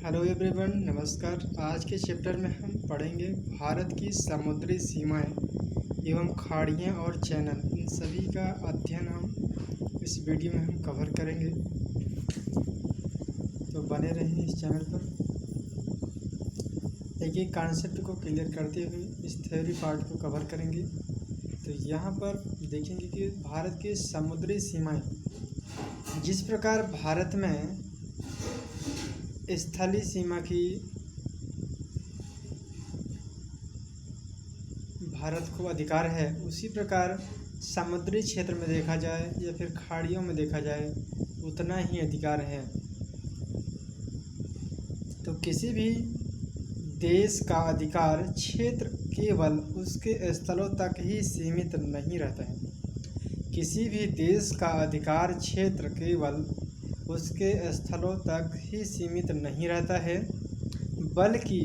Hello everyone, नमस्कार। आज के चैप्टर में हम पढ़ेंगे भारत की समुद्री सीमाएं एवं खाड़ियाँ और चैनल। इन सभी का अध्ययन हम इस वीडियो में हम कवर करेंगे, तो बने रहें इस चैनल पर। एक एक कॉन्सेप्ट को क्लियर करते हुए इस थ्योरी पार्ट को कवर करेंगे। तो यहाँ पर देखेंगे कि भारत की समुद्री सीमाएं, जिस प्रकार भारत में स्थलीय सीमा की भारत को अधिकार है, उसी प्रकार समुद्री क्षेत्र में देखा जाए या फिर खाड़ियों में देखा जाए उतना ही अधिकार है। तो किसी भी देश का अधिकार क्षेत्र केवल उसके स्थलों तक ही सीमित नहीं रहता है। किसी भी देश का अधिकार क्षेत्र केवल उसके स्थलों तक ही सीमित नहीं रहता है, बल्कि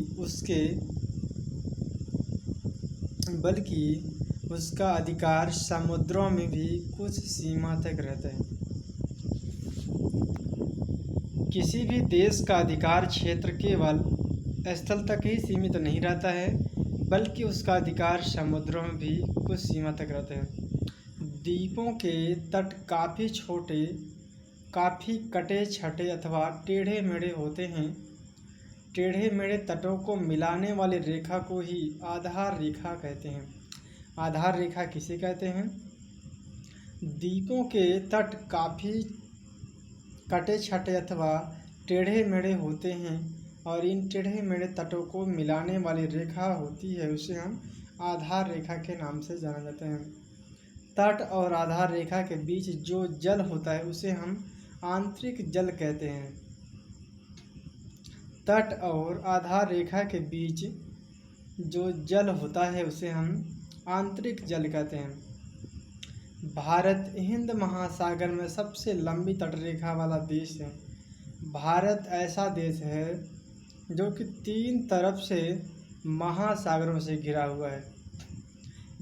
उसका अधिकार समुद्रों में भी कुछ सीमा तक रहता है। किसी भी देश का अधिकार क्षेत्र केवल स्थल तक ही सीमित नहीं रहता है, बल्कि उसका अधिकार समुद्रों में भी कुछ सीमा तक रहता है। द्वीपों के तट काफ़ी छोटे, काफ़ी कटे छटे अथवा टेढ़े मेढ़े होते हैं। टेढ़े मेढ़े तटों को मिलाने वाली रेखा को ही आधार रेखा कहते हैं। आधार रेखा किसे कहते हैं? द्वीपों के तट काफ़ी कटे छटे अथवा टेढ़े मेढ़े होते हैं और इन टेढ़े मेढ़े तटों को मिलाने वाली रेखा होती है, उसे हम आधार रेखा के नाम से जाना जाते हैं। तट और आधार रेखा के बीच जो जल होता है उसे हम आंतरिक जल कहते हैं। तट और आधार रेखा के बीच जो जल होता है उसे हम आंतरिक जल कहते हैं। भारत हिंद महासागर में सबसे लंबी तटरेखा वाला देश है। भारत ऐसा देश है जो कि 3 तरफ से महासागरों से घिरा हुआ है।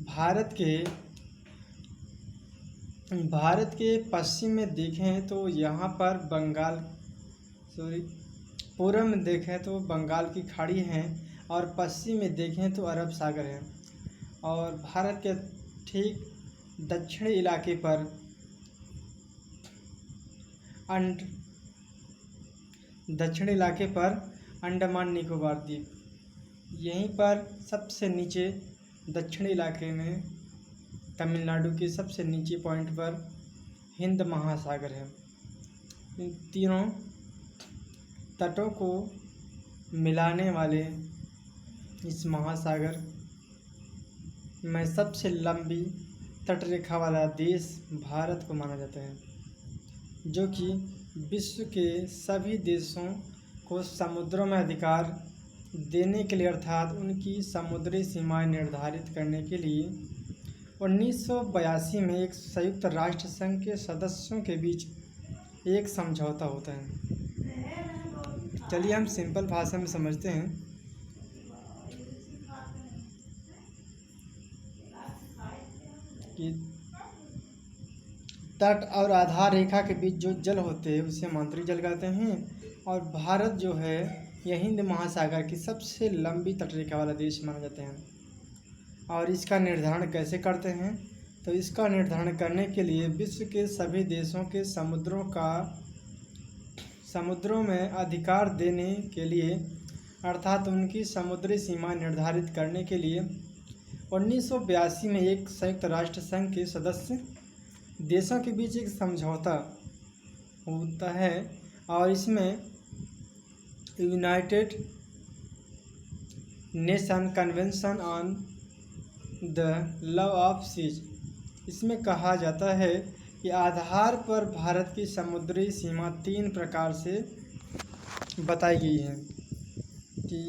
भारत के पश्चिम में देखें तो यहाँ पर पूर्व में देखें तो बंगाल की खाड़ी है और पश्चिम में देखें तो अरब सागर है। और भारत के ठीक दक्षिणी इलाके पर अंडमान निकोबार द्वीप, यहीं पर सबसे नीचे दक्षिणी इलाके में तमिलनाडु के सबसे नीचे पॉइंट पर हिंद महासागर है। इन तीनों तटों को मिलाने वाले इस महासागर में सबसे लंबी तटरेखा वाला देश भारत को माना जाता है, जो कि विश्व के सभी देशों को समुद्रों में अधिकार देने के लिए अर्थात उनकी समुद्री सीमाएं निर्धारित करने के लिए 1982 में एक संयुक्त राष्ट्र संघ के सदस्यों के बीच एक समझौता होता है। चलिए हम सिंपल भाषा में समझते हैं कि तट और आधार रेखा के बीच जो जल होते हैं उसे हम आंतरिक जल कहते हैं। और भारत जो है यह हिंद महासागर की सबसे लंबी तटरेखा वाला देश माना जाता है। और इसका निर्धारण कैसे करते हैं? तो इसका निर्धारण करने के लिए विश्व के सभी देशों के समुद्रों में अधिकार देने के लिए अर्थात उनकी समुद्री सीमा निर्धारित करने के लिए 1982 में एक संयुक्त राष्ट्र संघ के सदस्य देशों के बीच एक समझौता होता है और इसमें United Nation Convention on the law of seas, इसमें कहा जाता है कि आधार पर भारत की समुद्री सीमा 3 प्रकार से बताई गई है कि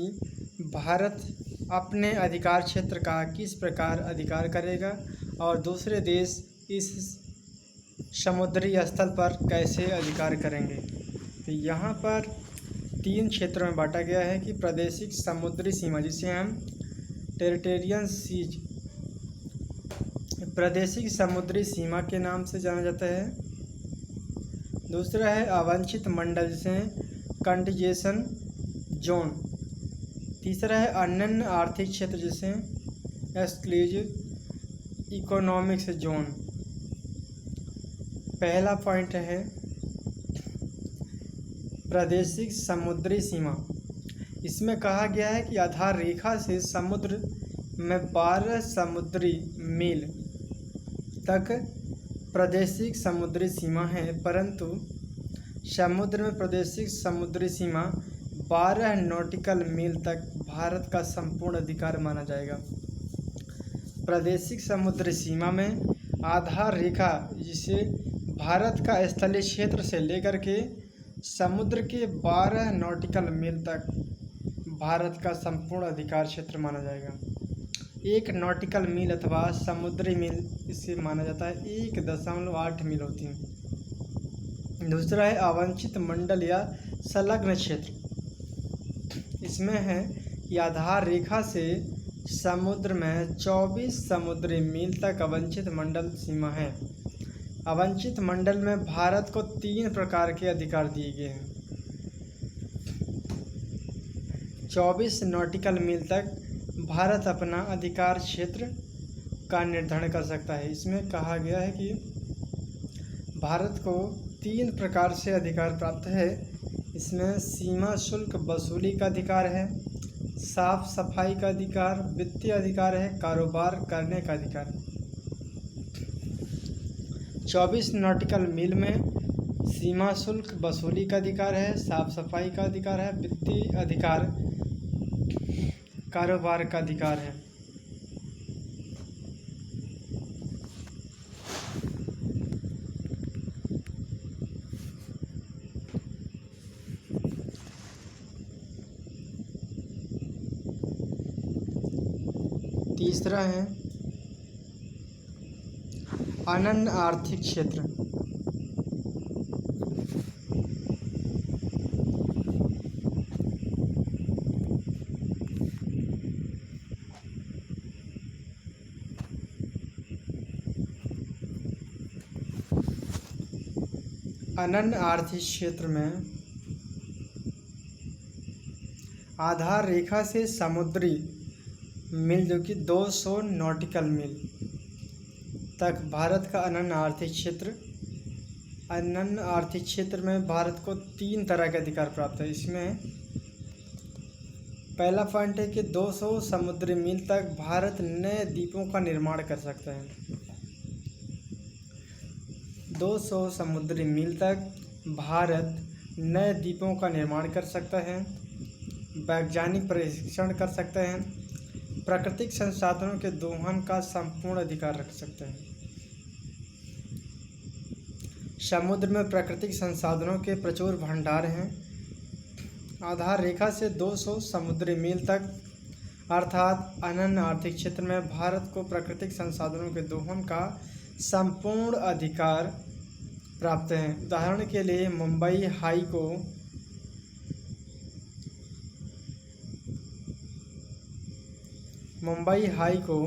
भारत अपने अधिकार क्षेत्र का किस प्रकार अधिकार करेगा और दूसरे देश इस समुद्री स्थल पर कैसे अधिकार करेंगे। तो यहाँ पर 3 क्षेत्रों में बांटा गया है कि प्रादेशिक समुद्री सीमा, जिसे हम टेरिटोरियल सीज प्रादेशिक समुद्री सीमा के नाम से जाना जाता है। दूसरा है अवांछित मंडल, जिसे कंटिजेशन जोन। तीसरा है अनन्य आर्थिक क्षेत्र जिसे एक्सक्लूसिव इकोनॉमिक्स जोन। पहला पॉइंट है प्रादेशिक समुद्री सीमा। इसमें कहा गया है कि आधार रेखा से समुद्र में 12 समुद्री मील तक प्रादेशिक समुद्री सीमा है, परंतु समुद्र में प्रादेशिक समुद्री सीमा 12 नॉटिकल मील तक भारत का संपूर्ण अधिकार माना जाएगा। प्रादेशिक समुद्री सीमा में आधार रेखा जिसे भारत का स्थलीय क्षेत्र से लेकर के समुद्र के 12 नॉटिकल मील तक भारत का संपूर्ण अधिकार क्षेत्र माना जाएगा। 1 नॉटिकल मील अथवा समुद्री मील इसे माना जाता है 1.8 मील होती है। दूसरा है अवंचित मंडल या संलग्न क्षेत्र। इसमें है कि आधार रेखा से समुद्र में 24 समुद्री मील तक अवंचित मंडल सीमा है। अवंचित मंडल में भारत को 3 प्रकार के अधिकार दिए गए हैं। 24 नॉटिकल मील तक भारत अपना अधिकार क्षेत्र का निर्धारण कर सकता है। इसमें कहा गया है कि भारत को 3 प्रकार से अधिकार प्राप्त है। इसमें सीमा शुल्क वसूली का अधिकार है, साफ सफाई का अधिकार, वित्तीय अधिकार है, कारोबार करने का अधिकार है। 24 नॉटिकल मील में सीमा शुल्क वसूली का अधिकार है, साफ सफाई का अधिकार है, वित्तीय अधिकार, कारोबार का अधिकार है। तीसरा है अनन्य आर्थिक क्षेत्र। अनन्य आर्थिक क्षेत्र में आधार रेखा से समुद्री मील जो कि 200 नॉटिकल मील तक भारत का अनन्य आर्थिक क्षेत्र। अनन्य आर्थिक क्षेत्र में भारत को 3 तरह के अधिकार प्राप्त है। इसमें पहला पॉइंट है कि 200 समुद्री मील तक भारत नए द्वीपों का निर्माण कर सकता है। 200 समुद्री मील तक भारत नए द्वीपों का निर्माण कर सकता है, वैज्ञानिक परीक्षण कर सकते हैं, प्राकृतिक संसाधनों के दोहन का संपूर्ण अधिकार रख सकते हैं। समुद्र में प्राकृतिक संसाधनों के प्रचुर भंडार हैं। आधार रेखा से 200 समुद्री मील तक अर्थात अनन्य आर्थिक क्षेत्र में भारत को प्राकृतिक संसाधनों के दोहन का संपूर्ण अधिकार प्राप्त है। उदाहरण के लिए मुंबई हाई को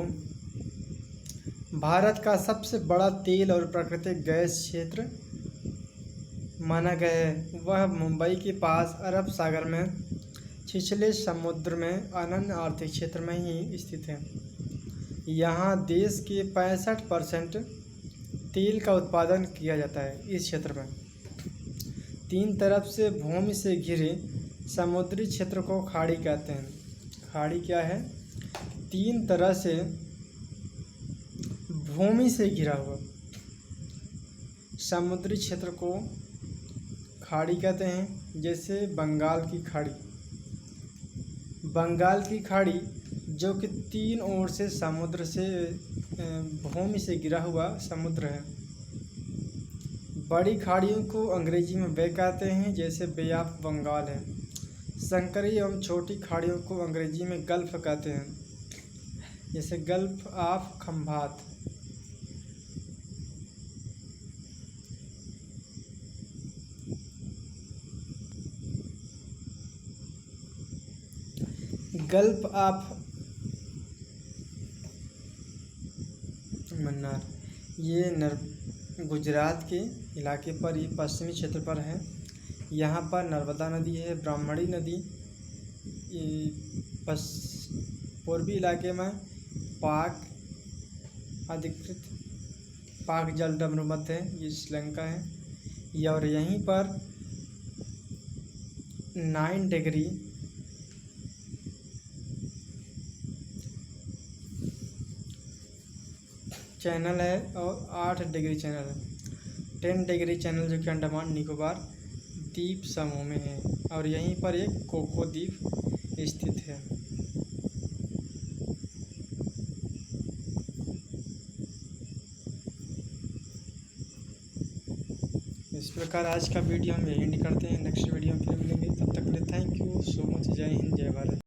भारत का सबसे बड़ा तेल और प्राकृतिक गैस क्षेत्र माना गया है। वह मुंबई के पास अरब सागर में छिछले समुद्र में अनन्य आर्थिक क्षेत्र में ही स्थित है। यहाँ देश के 65% तेल का उत्पादन किया जाता है। इस क्षेत्र में 3 तरफ से भूमि से घिरे समुद्री क्षेत्र को खाड़ी कहते हैं। खाड़ी क्या है? 3 तरह से भूमि से घिरा हुआ समुद्री क्षेत्र को खाड़ी कहते हैं। जैसे बंगाल की खाड़ी जो कि 3 ओर से समुद्र से भूमि से घिरा हुआ समुद्र है। बड़ी खाड़ियों को अंग्रेजी में बे कहते हैं, जैसे बे ऑफ बंगाल है। संकरी एवं छोटी खाड़ियों को अंग्रेजी में गल्फ कहते हैं, जैसे gulf of Khambhat. Gulf of Mannar ये गुजरात के इलाके पर, ये पश्चिमी क्षेत्र पर है। यहाँ पर नर्मदा नदी है, ब्राह्मणी नदी, बस पूर्वी इलाके में पाक अधिकृत पाक जलमग्न है, ये श्रीलंका है। और यहीं पर 9 डिग्री चैनल है और 8 डिग्री चैनल है। 10 डिग्री चैनल जो कि अंडमान निकोबार द्वीप समूह में है और यहीं पर एक कोको द्वीप स्थित है। इस प्रकार आज का वीडियो हम यही एंड करते हैं। नेक्स्ट वीडियो में फिर मिलेंगे, तब तक के लिए थैंक यू सो मच। जय हिंद, जय भारत।